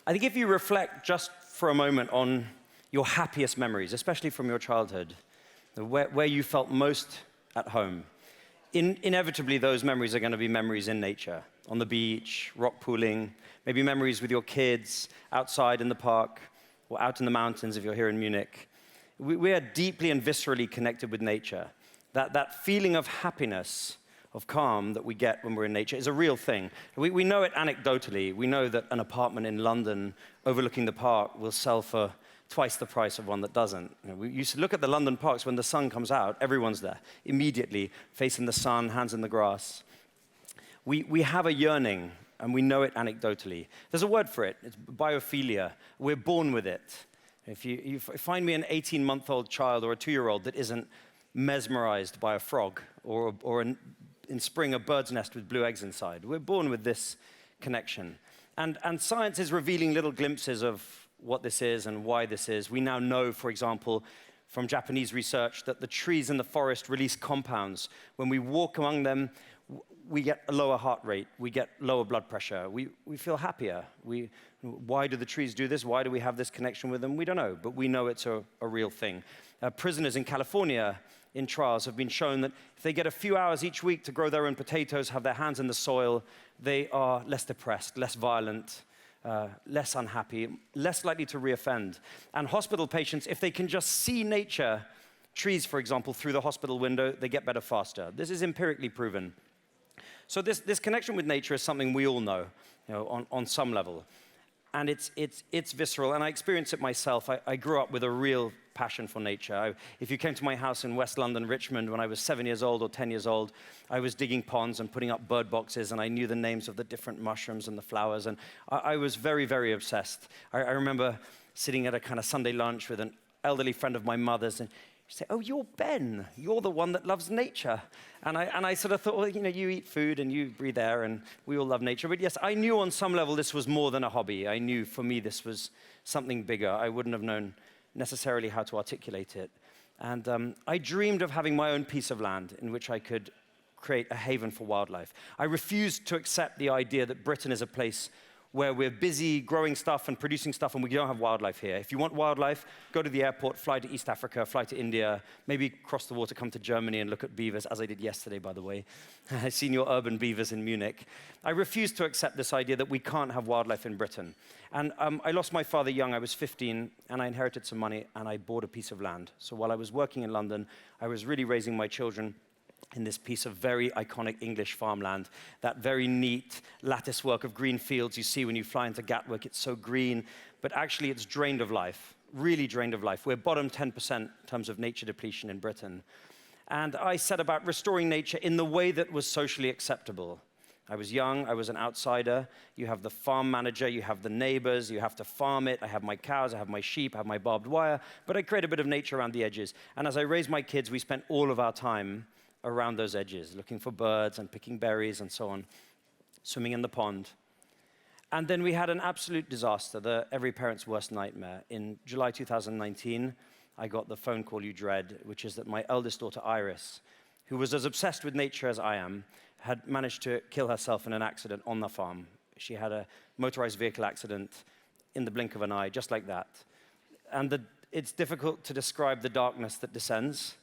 I think if you reflect just for a moment on your happiest memories, especially from your childhood, where you felt most at home, inevitably those memories are going to be memories in nature, on the beach, rock pooling, maybe memories with your kids, outside in the park, or out in the mountains if you're here in Munich. We are deeply and viscerally connected with nature. That feeling of happiness, of calm that we get when we're in nature is a real thing. We know it anecdotally. We know that an apartment in London overlooking the park will sell for twice the price of one that doesn't. We used to look at the London parks when the sun comes out, everyone's there, immediately, facing the sun, hands in the grass. We have a yearning, and we know it anecdotally. There's a word for it, it's biophilia. We're born with it. If you find me an 18-month-old child or a 2-year-old that isn't mesmerized by a frog or in spring a bird's nest with blue eggs inside, we're born with this connection. And science is revealing little glimpses of what this is and why this is. We now know, for example, from Japanese research, that the trees in the forest release compounds. When we walk among them, we get a lower heart rate, we get lower blood pressure, we feel happier. Why do the trees do this? Why do we have this connection with them? We don't know, but we know it's a real thing. Prisoners in California in trials have been shown that if they get a few hours each week to grow their own potatoes, have their hands in the soil, they are less depressed, less violent, less unhappy, less likely to reoffend. And hospital patients, if they can just see nature, trees, for example, through the hospital window, they get better faster. This is empirically proven. So this connection with nature is something we all know, on some level. And it's visceral, and I experience it myself. I grew up with a real passion for nature. If you came to my house in West London, Richmond, when I was 7 years old or 10 years old, I was digging ponds and putting up bird boxes, and I knew the names of the different mushrooms and the flowers, and I was very, very obsessed. I remember sitting at a kind of Sunday lunch with an elderly friend of my mother's, and she'd say, "Oh, you're Ben. You're the one that loves nature." And I sort of thought, well, you eat food and you breathe air and we all love nature. But yes, I knew on some level this was more than a hobby. I knew for me this was something bigger. I wouldn't have known necessarily how to articulate it. And I dreamed of having my own piece of land in which I could create a haven for wildlife. I refused to accept the idea that Britain is a place where we're busy growing stuff and producing stuff and we don't have wildlife here. If you want wildlife, go to the airport, fly to East Africa, fly to India, maybe cross the water, come to Germany and look at beavers, as I did yesterday, by the way. I've seen your urban beavers in Munich. I refuse to accept this idea that we can't have wildlife in Britain. And I lost my father young. I was 15, and I inherited some money, and I bought a piece of land. So while I was working in London, I was really raising my children in this piece of very iconic English farmland, that very neat lattice work of green fields you see when you fly into Gatwick. It's so green, but actually it's drained of life, really drained of life. We're bottom 10% in terms of nature depletion in Britain. And I set about restoring nature in the way that was socially acceptable. I was young, I was an outsider. You have the farm manager, you have the neighbors, you have to farm it. I have my cows, I have my sheep, I have my barbed wire, but I create a bit of nature around the edges. And as I raised my kids, we spent all of our time around those edges, looking for birds and picking berries and so on, swimming in the pond. And then we had an absolute disaster, every parent's worst nightmare. In July 2019, I got the phone call you dread, which is that my eldest daughter, Iris, who was as obsessed with nature as I am, had managed to kill herself in an accident on the farm. She had a motorized vehicle accident in the blink of an eye, just like that. And it's difficult to describe the darkness that descends.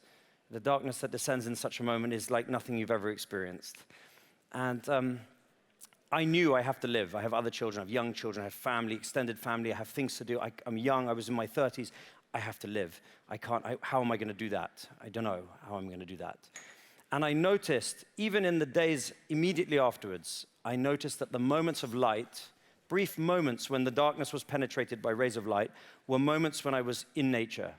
The darkness that descends in such a moment is like nothing you've ever experienced. And I knew I have to live. I have other children, I have young children, I have family, extended family, I have things to do. I'm young, I was in my 30s. I have to live. How am I going to do that? I don't know how I'm going to do that. And I noticed, even in the days immediately afterwards, I noticed that the moments of light, brief moments when the darkness was penetrated by rays of light, were moments when I was in nature.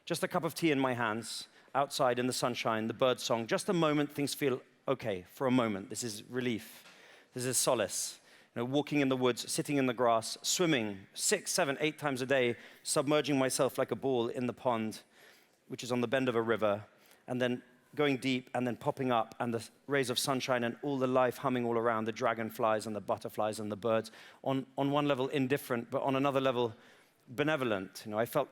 Just a cup of tea in my hands, outside in the sunshine, the bird song, just a moment, things feel okay for a moment. This is relief. This is solace. Walking in the woods, sitting in the grass, swimming 6, 7, 8 times a day, submerging myself like a ball in the pond, which is on the bend of a river, and then going deep and then popping up, and the rays of sunshine and all the life humming all around, the dragonflies and the butterflies and the birds, on one level indifferent, but on another level benevolent. I felt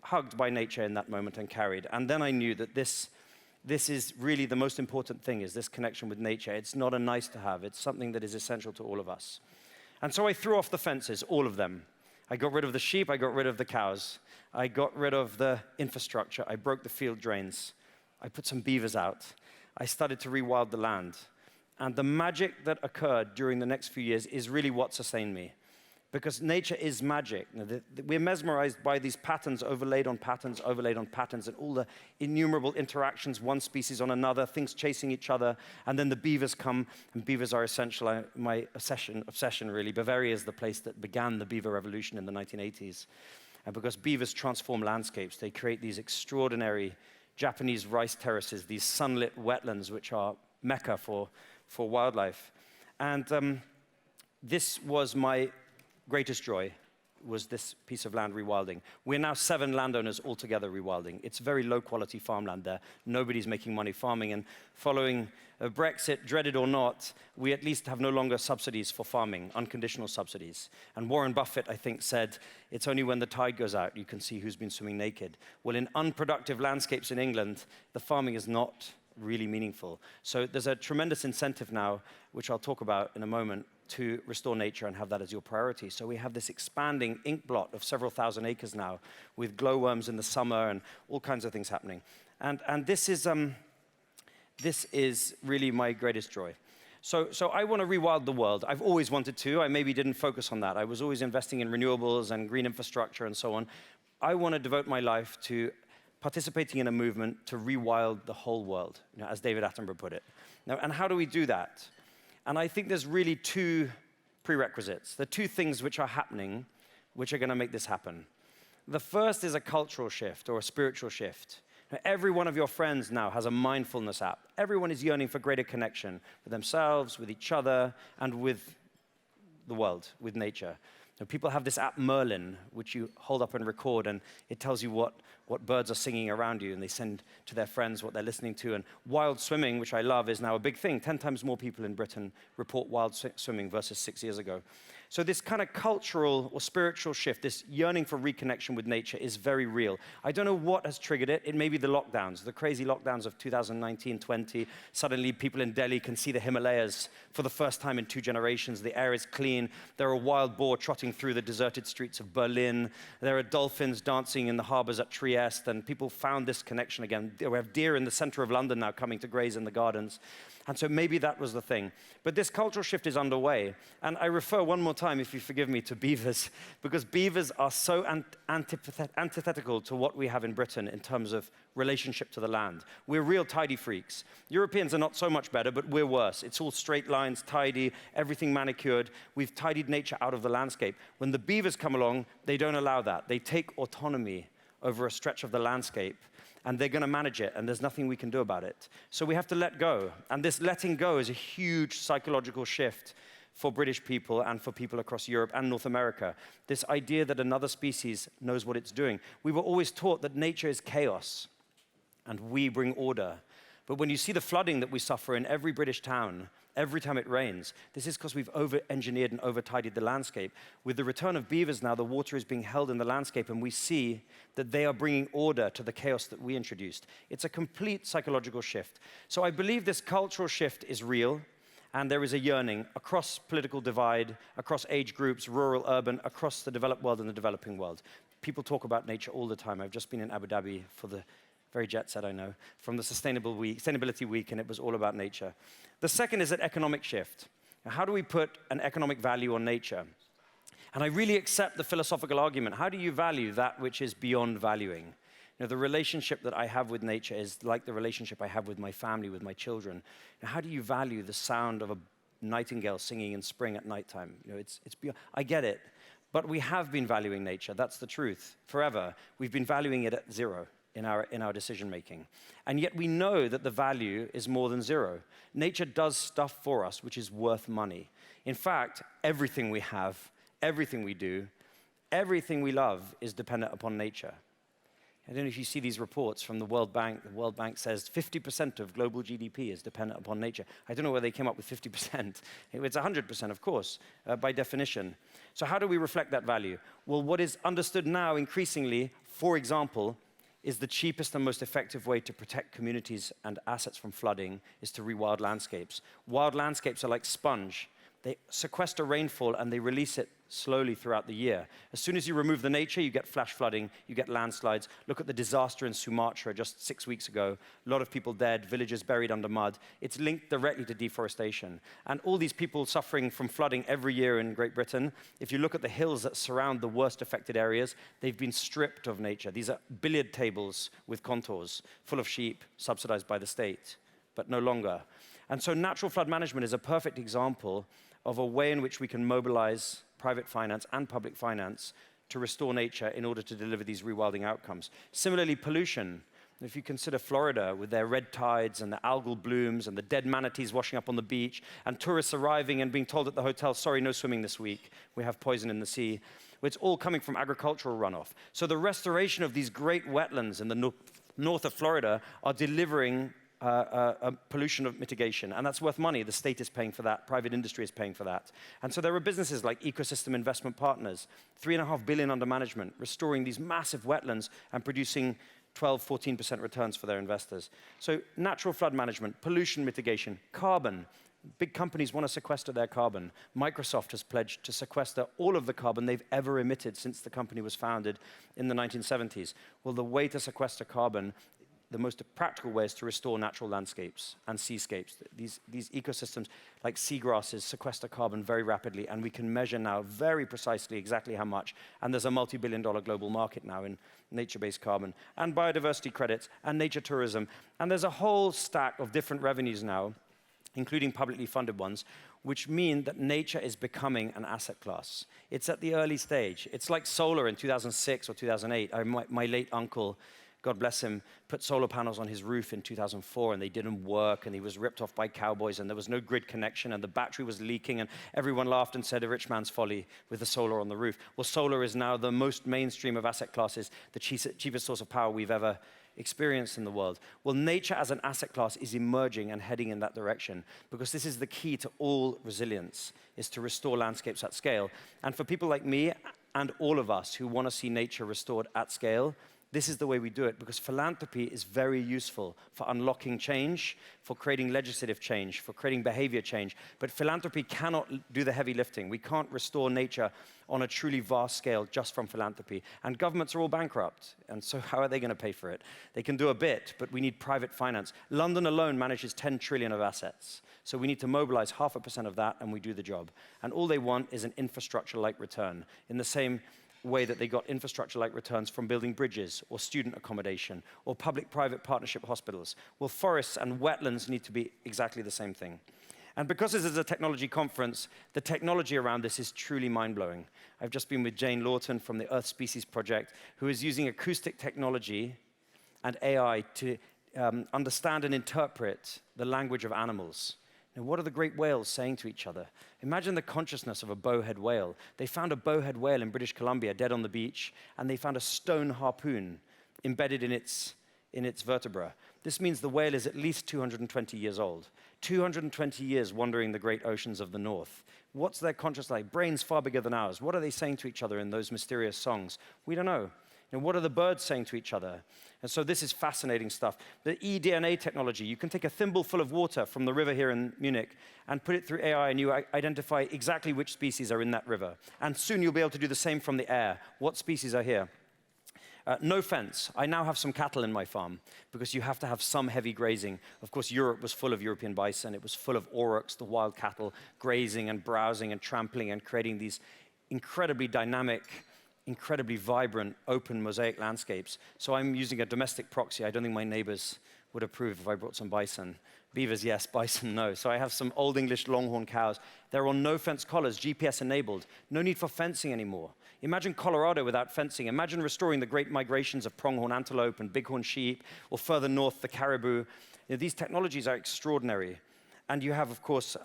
hugged by nature in that moment and carried. And then I knew that this is really the most important thing, is this connection with nature. It's not a nice to have, it's something that is essential to all of us. And so I threw off the fences, all of them. I got rid of the sheep, I got rid of the cows. I got rid of the infrastructure. I broke the field drains. I put some beavers out. I started to rewild the land. And the magic that occurred during the next few years is really what sustained me. Because nature is magic. We're mesmerized by these patterns overlaid on patterns, and all the innumerable interactions, one species on another, things chasing each other, and then the beavers come, and beavers are essential. My obsession really. Bavaria is the place that began the beaver revolution in the 1980s. And because beavers transform landscapes, they create these extraordinary Japanese rice terraces, these sunlit wetlands, which are mecca for wildlife. And this was my greatest joy, was this piece of land rewilding. We're now 7 landowners altogether rewilding. It's very low-quality farmland there. Nobody's making money farming. And following Brexit, dreaded or not, we at least have no longer subsidies for farming, unconditional subsidies. And Warren Buffett, I think, said, it's only when the tide goes out you can see who's been swimming naked. Well, in unproductive landscapes in England, the farming is not really meaningful. So there's a tremendous incentive now, which I'll talk about in a moment, to restore nature and have that as your priority. So we have this expanding ink blot of several thousand acres now with glowworms in the summer and all kinds of things happening. And this is really my greatest joy. So I want to rewild the world. I've always wanted to. I maybe didn't focus on that. I was always investing in renewables and green infrastructure and so on. I want to devote my life to participating in a movement to rewild the whole world, as David Attenborough put it. Now, and how do we do that? And I think there's really 2 prerequisites. There are 2 things which are happening, which are going to make this happen. The first is a cultural shift or a spiritual shift. Now, every one of your friends now has a mindfulness app. Everyone is yearning for greater connection with themselves, with each other, and with the world, with nature. Now, people have this app, Merlin, which you hold up and record, and it tells you what birds are singing around you, and they send to their friends what they're listening to. And wild swimming, which I love, is now a big thing. 10 times more people in Britain report wild swimming versus 6 years ago. So this kind of cultural or spiritual shift, this yearning for reconnection with nature is very real. I don't know what has triggered it. It may be the lockdowns, the crazy lockdowns of 2019-20. Suddenly people in Delhi can see the Himalayas for the first time in 2 generations. The air is clean. There are wild boar trotting through the deserted streets of Berlin. There are dolphins dancing in the harbors at Trieste, and people found this connection again. We have deer in the center of London now coming to graze in the gardens. And so maybe that was the thing. But this cultural shift is underway. And I refer one more time, if you forgive me, to beavers, because beavers are so antithetical to what we have in Britain in terms of relationship to the land. We're real tidy freaks. Europeans are not so much better, but we're worse. It's all straight lines, tidy, everything manicured. We've tidied nature out of the landscape. When the beavers come along, they don't allow that. They take autonomy over a stretch of the landscape, and they're going to manage it, and there's nothing we can do about it. So we have to let go. And this letting go is a huge psychological shift for British people and for people across Europe and North America. This idea that another species knows what it's doing. We were always taught that nature is chaos, and we bring order. But when you see the flooding that we suffer in every British town, every time it rains, this is because we've over-engineered and over-tidied the landscape. With the return of beavers now, the water is being held in the landscape, and we see that they are bringing order to the chaos that we introduced. It's a complete psychological shift. So I believe this cultural shift is real, and there is a yearning across political divide, across age groups, rural, urban, across the developed world and the developing world. People talk about nature all the time. I've just been in Abu Dhabi for the very jet set, I know, from the Sustainability Week, and it was all about nature. The second is an economic shift. Now, how do we put an economic value on nature? And I really accept the philosophical argument. How do you value that which is beyond valuing? You know, the relationship that I have with nature is like the relationship I have with my family, with my children. Now, how do you value the sound of a nightingale singing in spring at nighttime? You know, it's beyond, I get it, but we have been valuing nature. That's the truth. Forever, we've been valuing it at 0. In our decision-making. And yet we know that the value is more than 0. Nature does stuff for us which is worth money. In fact, everything we have, everything we do, everything we love is dependent upon nature. I don't know if you see these reports from the World Bank. The World Bank says 50% of global GDP is dependent upon nature. I don't know where they came up with 50%. It's 100%, of course, by definition. So how do we reflect that value? Well, what is understood now increasingly, for example, is the cheapest and most effective way to protect communities and assets from flooding is to rewild landscapes. Wild landscapes are like sponge. They sequester rainfall and they release it slowly throughout the year. As soon as you remove the nature, you get flash flooding, you get landslides. Look at the disaster in Sumatra just 6 weeks ago. A lot of people dead, villages buried under mud. It's linked directly to deforestation. And all these people suffering from flooding every year in Great Britain, if you look at the hills that surround the worst affected areas, they've been stripped of nature. These are billiard tables with contours, full of sheep, subsidized by the state, but no longer. And so natural flood management is a perfect example of a way in which we can mobilize private finance and public finance to restore nature in order to deliver these rewilding outcomes. Similarly, pollution. If you consider Florida with their red tides and the algal blooms and the dead manatees washing up on the beach and tourists arriving and being told at the hotel, sorry, no swimming this week, we have poison in the sea. It's all coming from agricultural runoff. So the restoration of these great wetlands in the north of Florida are delivering pollution of mitigation, and that's worth money. The state is paying for that, private industry is paying for that. And so there are businesses like Ecosystem Investment Partners, $3.5 billion under management, restoring these massive wetlands and producing 12, 14% returns for their investors. So natural flood management, pollution mitigation, carbon. Big companies want to sequester their carbon. Microsoft has pledged to sequester all of the carbon they've ever emitted since the company was founded in the 1970s. Well, the way to sequester carbon, the most practical way is to restore natural landscapes and seascapes. These ecosystems, like seagrasses, sequester carbon very rapidly, and we can measure now very precisely exactly how much. And there's a multi-billion-dollar global market now in nature-based carbon, and biodiversity credits, and nature tourism. And there's a whole stack of different revenues now, including publicly funded ones, which mean that nature is becoming an asset class. It's at the early stage. It's like solar in 2006 or 2008. My late uncle, God bless him, put solar panels on his roof in 2004, and they didn't work, and he was ripped off by cowboys, and there was no grid connection, and the battery was leaking, and everyone laughed and said, a rich man's folly with the solar on the roof. Well, solar is now the most mainstream of asset classes, the cheapest source of power we've ever experienced in the world. Well, nature as an asset class is emerging and heading in that direction, because this is the key to all resilience, is to restore landscapes at scale. And for people like me and all of us who want to see nature restored at scale, this is the way we do it, because philanthropy is very useful for unlocking change, for creating legislative change, for creating behavior change. But philanthropy cannot do the heavy lifting. We can't restore nature on a truly vast scale just from philanthropy. And governments are all bankrupt. And so how are they going to pay for it? They can do a bit, but we need private finance. London alone manages 10 trillion of assets. So we need to mobilize 0.5% of that, and we do the job. And all they want is an infrastructure-like return, in the same way that they got infrastructure-like returns from building bridges or student accommodation or public-private partnership hospitals. Well, forests and wetlands need to be exactly the same thing. And because this is a technology conference, the technology around this is truly mind-blowing. I've just been with Jane Lawton from the Earth Species Project, who is using acoustic technology and AI to understand and interpret the language of animals. Now, what are the great whales saying to each other? Imagine the consciousness of a bowhead whale. They found a bowhead whale in British Columbia dead on the beach, and they found a stone harpoon embedded in its vertebra. This means the whale is at least 220 years old. 220 years wandering the great oceans of the north. What's their consciousness like? Brains far bigger than ours. What are they saying to each other in those mysterious songs? We don't know. And what are the birds saying to each other? And so this is fascinating stuff. The eDNA technology, you can take a thimble full of water from the river here in Munich and put it through AI, and you identify exactly which species are in that river. And soon you'll be able to do the same from the air. What species are here? No fence. I now have some cattle in my farm because you have to have some heavy grazing. Of course, Europe was full of European bison. It was full of aurochs, the wild cattle, grazing and browsing and trampling and creating these incredibly dynamic, incredibly vibrant, open mosaic landscapes. So I'm using a domestic proxy. I don't think my neighbors would approve if I brought some bison. Beavers, yes. Bison, no. So I have some Old English longhorn cows. They're on no-fence collars, GPS enabled. No need for fencing anymore. Imagine Colorado without fencing. Imagine restoring the great migrations of pronghorn antelope and bighorn sheep, or further north, the caribou. These technologies are extraordinary. And you have, of course,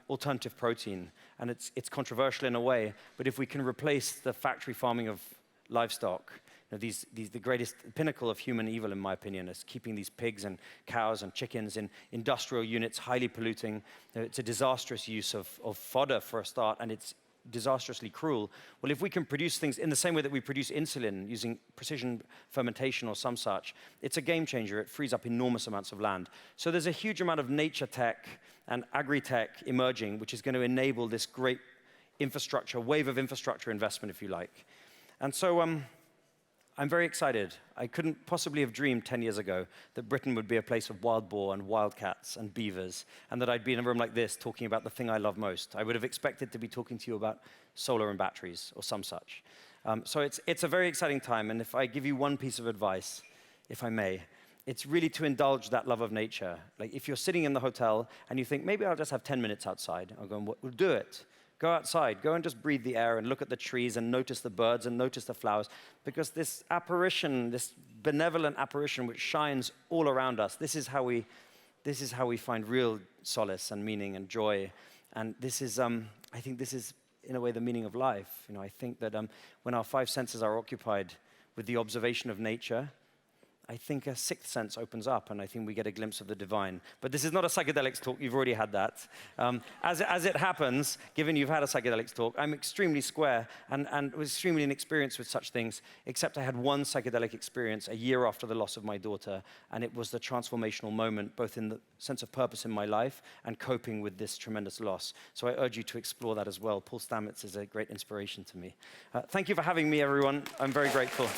alternative protein. And it's controversial in a way, but if we can replace the factory farming of livestock, the greatest pinnacle of human evil, in my opinion, is keeping these pigs and cows and chickens in industrial units, highly polluting. It's a disastrous use of fodder for a start, and it's disastrously cruel. Well, if we can produce things in the same way that we produce insulin using precision fermentation or some such, it's a game changer. It frees up enormous amounts of land. So there's a huge amount of nature tech and agri-tech emerging, which is going to enable this great infrastructure, wave of infrastructure investment, if you like. And so I'm very excited. I couldn't possibly have dreamed 10 years ago that Britain would be a place of wild boar and wildcats and beavers, and that I'd be in a room like this talking about the thing I love most. I would have expected to be talking to you about solar and batteries or some such. So it's a very exciting time, and if I give you one piece of advice, if I may, it's really to indulge that love of nature. Like if you're sitting in the hotel and you think, maybe I'll just have 10 minutes outside, I'll go, we'll do it. Go outside, go and just breathe the air and look at the trees and notice the birds and notice the flowers, because this apparition, this benevolent apparition which shines all around us, this is how we find real solace and meaning and joy. And this is, I think this is, in a way, the meaning of life. I think that when our five senses are occupied with the observation of nature, I think a sixth sense opens up, and I think we get a glimpse of the divine. But this is not a psychedelics talk. You've already had that. As it happens, given you've had a psychedelics talk, I'm extremely square and was extremely inexperienced with such things, except I had one psychedelic experience a year after the loss of my daughter, and it was the transformational moment, both in the sense of purpose in my life and coping with this tremendous loss. So I urge you to explore that as well. Paul Stamets is a great inspiration to me. Thank you for having me, everyone. I'm very grateful.